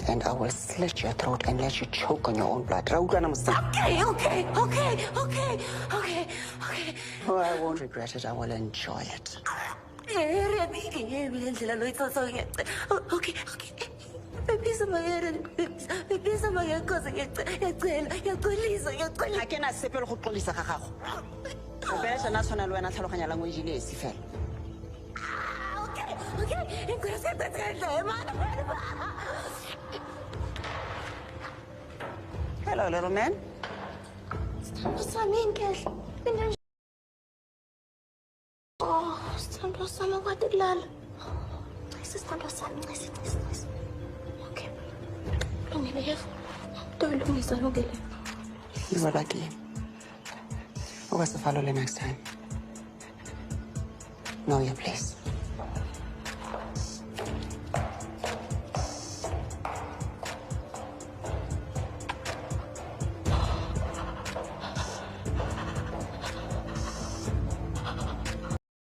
And I will slit your throat and let you choke on your own blood. Okay. Oh, I won't regret it. I will enjoy it. Okay. I cannot sepel go xolisa ga gago. O besa na tshwana le wena tlhaloganya language le esi fela. Okay. Hello, little man. Oh, stand up, Sam. What did lal? Stand up, Sam. Okay. You were lucky. What's the follow next time? Know your place.